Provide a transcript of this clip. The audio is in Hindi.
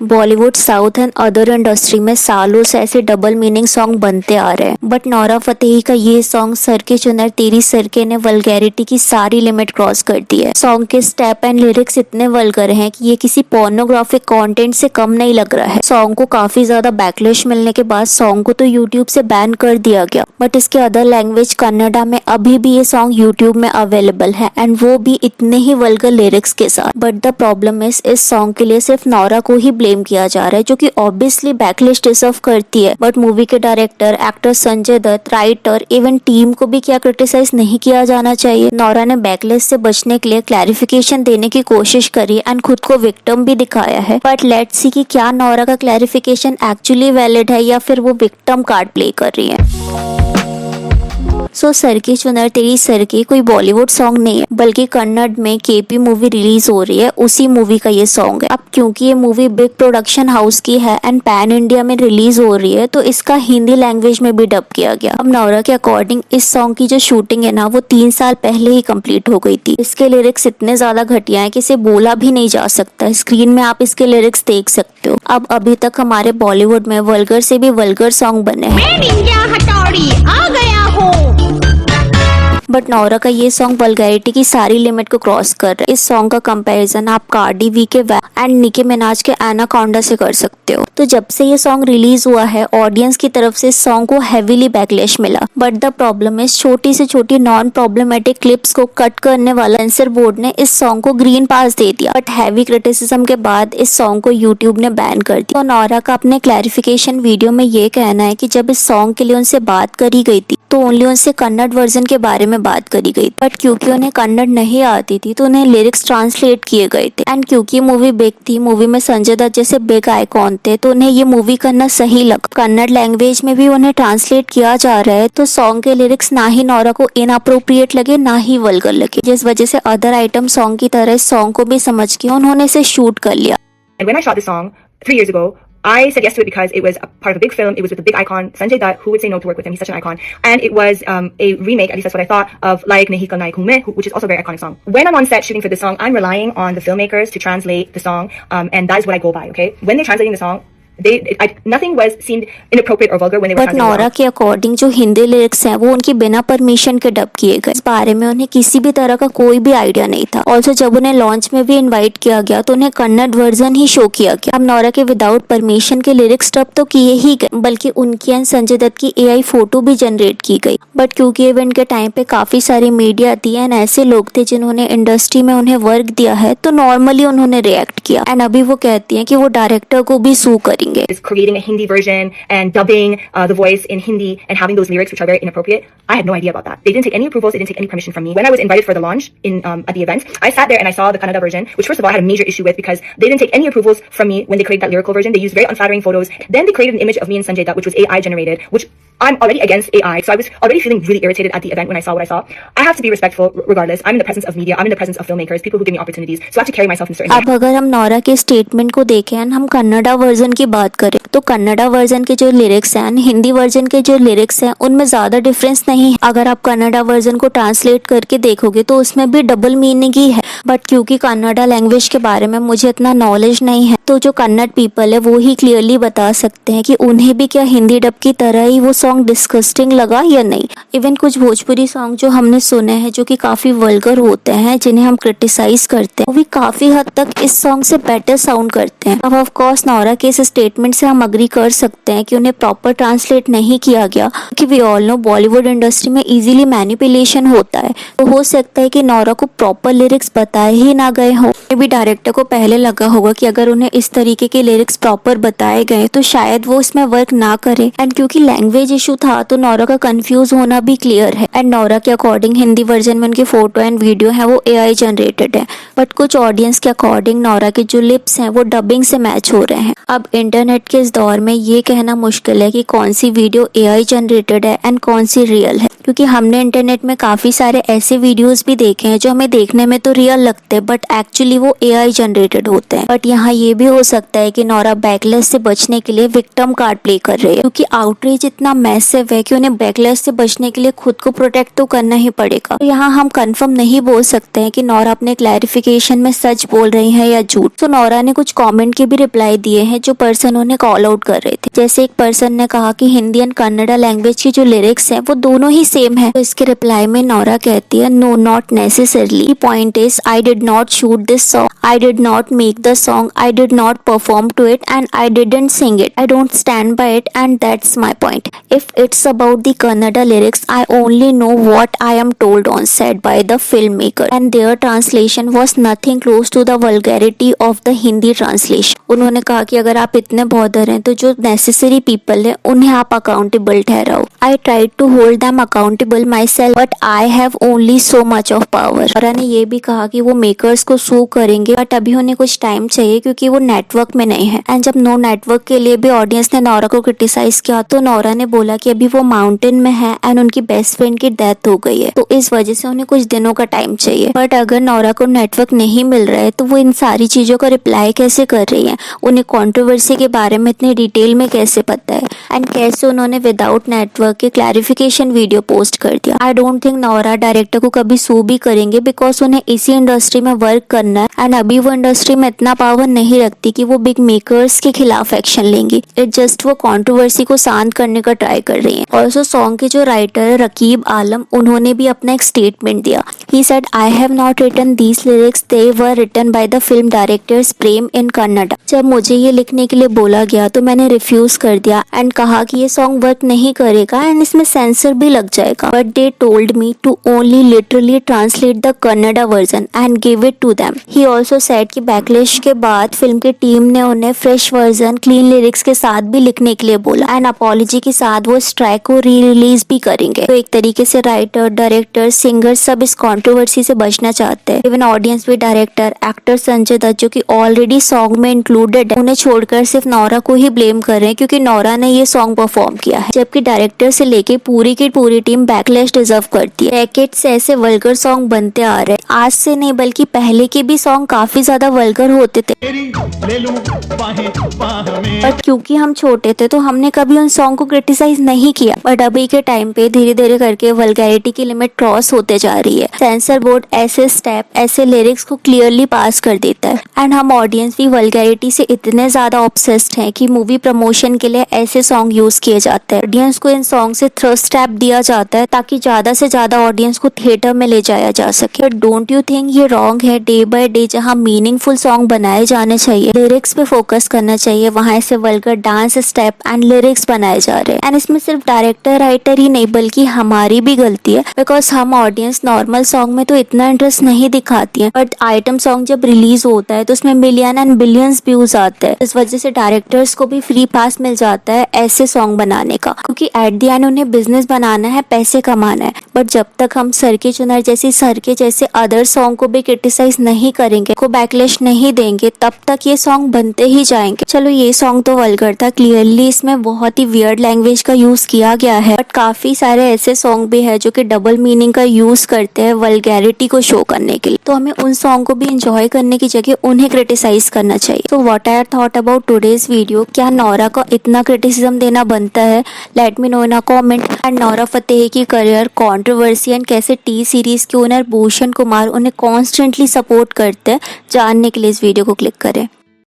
Bollywood, south and other industry में सालों से ऐसे डबल मीनिंग सॉन्ग बनते आ रहे हैं, बट नोरा फतेही का ये सॉन्ग सर के चुनर तेरी सरके ने वल्गैरिटी की सारी लिमिट क्रॉस कर दी है। सॉन्ग के स्टेप एंड लिरिक्स इतने वल्गर हैं कि ये किसी पोर्नोग्राफिक कंटेंट से कम नहीं लग रहा है। सॉन्ग को काफी ज्यादा बैकलैश मिलने के बाद सॉन्ग को तो यूट्यूब से बैन कर दिया गया, बट इसके अदर लैंग्वेज कन्नडा में अभी भी ये सॉन्ग यूट्यूब में अवेलेबल है, एंड वो भी इतने ही वल्गर लिरिक्स के साथ। बट द प्रॉब्लम इज इस सॉन्ग के लिए सिर्फ नोरा को ही ब्लेम किया जा रहा है, जो कि ऑब्वियसली बैकलैश डिजर्व करती है। बट मूवी के director, actor Sanjay Dutt, writer, even team को भी क्या क्रिटिसाइज नहीं किया जाना चाहिए। नोरा ने बैकलैश से बचने के लिए क्लैरिफिकेशन देने की कोशिश करी एंड खुद को विक्टिम भी दिखाया है, बट लेट्स सी कि क्या नोरा का क्लैरिफिकेशन एक्चुअली वैलिड है या फिर वो विक्टिम कार्ड प्ले कर रही है। सो सर की चुनर तेरी सरके कोई बॉलीवुड सॉन्ग नहीं है, बल्कि कन्नड़ में केपी मूवी रिलीज हो रही है, उसी मूवी का ये सॉन्ग है। अब क्योंकि ये मूवी बिग प्रोडक्शन हाउस की है एंड पैन इंडिया में रिलीज हो रही है, तो इसका हिंदी लैंग्वेज में भी डब किया गया। अब नोरा के अकॉर्डिंग इस सॉन्ग की जो शूटिंग है ना, वो 3 साल पहले ही कंप्लीट हो गई थी। इसके लिरिक्स इतने ज्यादा घटिया है कि इसे बोला भी नहीं जा सकता। स्क्रीन में आप इसके लिरिक्स देख सकते हो। अब अभी तक हमारे बॉलीवुड में वल्गर से भी वल्गर सॉन्ग बने हैं, बट नोरा का ये सॉन्ग वल्गैरिटी की सारी लिमिट को क्रॉस कर रहा है। इस सॉन्ग का कंपैरिजन आप कार्डी बी के एंड निकी मिनाज के एनाकोंडा से कर सकते हो। तो जब से ये सॉन्ग रिलीज हुआ है, ऑडियंस की तरफ से इस सॉन्ग को हेवीली बैकलैश मिला, बट द प्रॉब्लम है छोटी से छोटी नॉन प्रॉब्लमेटिक क्लिप्स को कट करने वाला सेंसर बोर्ड ने इस सॉन्ग को ग्रीन पास दे दिया, बट हैवी क्रिटिसिज्म के बाद इस सॉन्ग को यूट्यूब ने बैन कर दिया। तो नोरा का अपने क्लैरिफिकेशन वीडियो में ये कहना है कि जब इस सॉन्ग के लिए उनसे बात करी गई थी तो ओनली उनसे कन्नड़ वर्जन के बारे में बात करी गई, बट क्योंकि उन्हें कन्नड़ नहीं आती थी तो उन्हें लिरिक्स ट्रांसलेट किए गए थे। एंड क्योंकि मूवी बिग थी, मूवी में संजय दत्त जैसे बिग आइकॉन थे, तो उन्हें ये मूवी करना सही लगा। कन्नड़ लैंग्वेज में भी उन्हें ट्रांसलेट किया जा रहा है, तो सॉन्ग के लिरिक्स ना ही नोरा को इनअप्रोप्रिएट लगे ना ही वल्गर लगे, जिस वजह से अदर आइटम सॉन्ग की तरह इस सॉन्ग को भी समझ के उन्होंने इसे शूट कर लिया। And when I shot this song 3 years ago, I said yes to it because it was a part of a big film. It was with a big icon, Sanjay Dutt. Who would say no to work with him? He's such an icon. And it was a remake, at least that's what I thought, of Laik Nahi Kal Naik Hoon Main, which is also a very iconic song. When I'm on set shooting for this song, I'm relying on the filmmakers to translate the song, and that is what I go by, okay? When they're translating the song, nothing seemed inappropriate or vulgar when they were translating. But Nora के अकॉर्डिंग जो हिंदी लिरिक्स हैं वो उनकी बिना परमिशन के डब किए गए। इस बारे में उन्हें किसी भी तरह का कोई भी आइडिया नहीं था। ऑल्सो जब उन्हें लॉन्च में भी इनवाइट किया गया तो उन्हें कन्नड़ वर्जन ही शो किया गया। अब नोरा के विदाउट परमिशन के लिरिक्स डब तो किए ही गए, बल्कि उनकी एंड संजय दत्त की AI फोटो भी जनरेट की गई। बट क्योंकि इवेंट के टाइम पे काफी सारी मीडिया थी एंड ऐसे लोग थे जिन्होंने इंडस्ट्री में उन्हें वर्क दिया है, तो नॉर्मली उन्होंने रिएक्ट किया एंड अभी वो कहती है कि वो डायरेक्टर को भी सू करेंगे। Hindi version and dubbing the voice in Hindi and having those lyrics which are very inappropriate. I had no idea about that. They didn't take any approvals. They didn't take any permission from me. When I was invited for the launch at the event, I sat there and I saw the Kannada version, which first of all I had a major issue with because they didn't take any approvals from me when they created that lyrical version. They used very unflattering photos. Then they created an image of me and Sanjay Dutt, which was AI generated, which I'm already against AI, so I was already feeling really irritated at the event when I saw what I saw. I have to be respectful regardless. I'm in the presence of media. I'm in the presence of filmmakers, people who give me opportunities. So I have to carry myself in a certain way. अब अगर हम नोरा के स्टेटमेंट को देखें एंड हम कन्नड़ा वर्जन की बात करें, तो कन्नड़ा वर्जन के जो लिरिक्स हैं, हिंदी वर्जन के जो लिरिक्स हैं, उनमें ज्यादा डिफरेंस नहीं है। अगर आप कन्नड़ा वर्जन को ट्रांसलेट करके देखोगे तो उसमें भी डबल मीनिंग ही है, बट क्योंकि कन्नड़ा लैंग्वेज के बारे में मुझे इतना नॉलेज नहीं है, तो जो कन्नड़ पीपल है वो ही क्लियरली बता सकते हैं कि उन्हें भी क्या हिंदी डब की तरह ही वो सॉन्ग डिस्गस्टिंग लगा या नहीं। इवन कुछ भोजपुरी सॉन्ग जो हमने सुने हैं जो कि काफी वल्गर होते हैं, जिन्हें हम क्रिटिसाइज करते हैं, वो भी काफी हद तक इस सॉन्ग से बेटर साउंड करते हैं। अब ऑफ कोर्स नोरा के इस स्टेटमेंट से हम अग्री कर सकते हैं कि उन्हें प्रॉपर ट्रांसलेट नहीं किया गया, क्योंकि we all know Bollywood industry में इजीली मैनिपुलेशन होता है, तो हो सकता है कि नोरा को प्रॉपर लिरिक्स बताए ही ना गए हो। मे भी डायरेक्टर को पहले लगा होगा कि अगर उन्हें इस तरीके के लिरिक्स प्रॉपर बताए गए तो शायद वो इसमें वर्क ना करे, एंड क्योंकि लैंग्वेज इशू था तो नोरा का कंफ्यूज होना भी क्लियर है। एंड नोरा के अकॉर्डिंग हिंदी वर्जन में उनकी फोटो एंड वीडियो है वो AI जनरेटेड है, बट कुछ ऑडियंस के अकॉर्डिंग नोरा के जो लिप्स हैं वो डबिंग से मैच हो रहे हैं। अब इंटरनेट के इस दौर में ये कहना मुश्किल है कि कौन सी वीडियो एआई जनरेटेड है एंड कौन सी रियल है, क्योंकि हमने इंटरनेट में काफी सारे ऐसे वीडियोस भी देखे हैं जो हमें देखने में तो रियल लगते हैं बट एक्चुअली वो एआई जनरेटेड होते हैं। बट यहाँ ये भी हो सकता है कि नोरा बैकलैश से बचने के लिए विक्टिम कार्ड प्ले कर रही है, क्योंकि आउटरीच इतना मैसिव है कि उन्हें बैकलैश से बचने के लिए खुद को प्रोटेक्ट तो करना ही पड़ेगा। तो यहाँ हम कंफर्म नहीं बोल सकते हैं कि नोरा अपने क्लैरिफिकेशन में सच बोल रही है या झूठ। तो नोरा ने कुछ कमेंट के भी रिप्लाई दिए हैं जो पर्सन उन्हें कॉल आउट कर रहे थे। जैसे एक पर्सन ने कहा कि हिंदी एंड कन्नड़ा लैंग्वेज की जो लिरिक्स हैं वो दोनों ही सेम है। तो इसके रिप्लाई में नोरा कहती है, no not necessarily, point is I did not shoot this song, I did not make the song, I did not perform to it and I didn't sing it, I don't stand by it and that's my point. If it's about the Kannada lyrics I only know what I am told on set by the film maker and their translation was nothing close to the vulgarity of the Hindi translation. उन्होंने कहा कि अगर आप इतने बॉदर हैं तो जो नेसेसरी पीपल है उन्हें आप अकाउंटेबल ठहराओ। I tried to hold them accountable myself but I have only so much of power. Nora ने ये भी कहा कि वो मेकर्स को सू करेंगे बट अभी उन्हें कुछ टाइम चाहिए क्योंकि वो नेटवर्क में नहीं है। एंड जब नो नेटवर्क के लिए भी ऑडियंस ने नोरा को क्रिटिसाइज किया तो नोरा ने बोला कि अभी वो माउंटेन में है एंड उनकी बेस्ट फ्रेंड की डेथ हो गई है, तो इस वजह से उन्हें कुछ दिनों का टाइम चाहिए। बट अगर नोरा को नेटवर्क नहीं मिल रहा है तो वो इन सारी चीजों का रिप्लाई कैसे कर रही है, उन्हें कंट्रोवर्सी के बारे में इतने डिटेल में कैसे पता है एंड कैसे उन्होंने विदाउट नेटवर्क के क्लैरिफिकेशन वीडियो पोस्ट कर दिया। I don't think Nora director को कभी सू भी करेंगे बिकॉज उन्हें इसी इंडस्ट्री में वर्क करना है एंड अभी वो इंडस्ट्री में इतना पावर नहीं रखती कि वो बिग मेकर्स के खिलाफ एक्शन लेंगी। इट जस्ट वो कंट्रोवर्सी को शांत करने का ट्राई कर रही है। ऑल्सो सॉन्ग के जो राइटर है रकीब आलम, उन्होंने भी अपना एक स्टेटमेंट दिया। He said I have not written these lyrics, they were written by the film directors Prem in Kannada. जब मुझे ये लिखने के लिए बोला गया तो मैंने रिफ्यूज कर दिया एंड कहा कि ये सॉन्ग वर्क नहीं करेगा एंड इसमें सेंसर भी लग जाएगा। But they told me to only literally translate the Kannada version and give it to them. He also said कि बैकलैश के बाद फिल्म की टीम ने उन्हें फ्रेश वर्जन क्लीन लिरिक्स के साथ भी लिखने के लिए बोला एंड अपॉलॉजी के साथ वो स्ट्राइक को री रिलीज भी करेंगे। तो एक तरीके से राइटर, डायरेक्टर, सिंगर सब इस कंट्रोवर्सी से बचना चाहते हैं। इवन ऑडियंस भी डायरेक्टर, एक्टर संजय दत्त जो कि ऑलरेडी सॉन्ग में इंक्लूडेड है, उन्हें छोड़कर सिर्फ नोरा को ही ब्लेम कर रहे हैं क्योंकि नोरा ने ये सॉन्ग परफॉर्म किया है, जबकि डायरेक्टर से लेके पूरी की पूरी टीम बैकलैश डिजर्व करती है। डेकेड से ऐसे वल्गर सॉन्ग बनते आ रहे हैं, आज से नहीं बल्कि पहले के भी सॉन्ग काफी ज्यादा वल्गर होते थे। बट क्योंकि हम छोटे थे तो हमने कभी उन सॉन्ग को क्रिटिसाइज नहीं किया। बट अभी के टाइम पे धीरे धीरे करके वल्गैरिटी की लिमिट क्रॉस होते जा रही है। सेंसर बोर्ड ऐसे स्टेप, ऐसे लिरिक्स को क्लियरली पास कर देता है एंड हम ऑडियंस भी वल्गैरिटी से इतने ज्यादा ऑब्सेस्ड हैं कि मूवी प्रमोशन के लिए ऐसे सॉन्ग यूज किए जाते हैं। ऑडियंस को इन सॉन्ग से थ्रस्ट टैप दिया जाता है ताकि ज्यादा से ज्यादा ऑडियंस को थिएटर में ले जाया जा सके। बट डोंट यू थिंक ये रॉन्ग है? डे बाय डे जहाँ मीनिंगफुल सॉन्ग बनाए जाने चाहिए, लिरिक्स पे फोकस करना चाहिए, वहाँ ऐसे vulgar dance step and lyrics बनाए जा रहे हैं। एंड इसमें सिर्फ डायरेक्टर राइटर ही नहीं बल्कि हमारी भी गलती है बिकॉज हम ऑडियंस नॉर्मल सॉन्ग में तो इतना इंटरेस्ट नहीं दिखाती है, बट आइटम सॉन्ग जब रिलीज होता है तो उसमें मिलियन एंड बिलियंस व्यूज आते हैं। इस वजह से डायरेक्टर्स को भी फ्री पास मिल जाता है ऐसे सॉन्ग बनाने का, क्योंकि एट द एंड उन्हें बिजनेस बनाना है, पैसे कमाना है। बट जब तक हम सर के चुनर जैसे अदर सॉन्ग को भी क्रिटिसाइज नहीं करेंगे, को बैकलैश नहीं देंगे, तब तक ये सॉन्ग बनते ही जाएंगे। चलो ये सॉन्ग तो वल्गर था, क्लियरली इसमें बहुत ही वियर्ड लैंग्वेज का यूज किया गया है, बट काफी सारे ऐसे सॉन्ग भी है जो कि डबल मीनिंग का यूज करते हैं वल्गैरिटी को शो करने के लिए। तो हमें उन सॉन्ग को भी एंजॉय करने की जगह उन्हें क्रिटिसाइज करना चाहिए। तो what I thought about today's video, क्या नोरा को इतना क्रिटिसिज्म देना बनता है? Let me know in a comment. And Nora Fatehi की करियर, कंट्रोवर्सी एंड कैसे टी सीरीज के ओनर भूषण कुमार उन्हें कॉन्स्टेंटली सपोर्ट करते हैं, जानने के लिए इस वीडियो को क्लिक करें।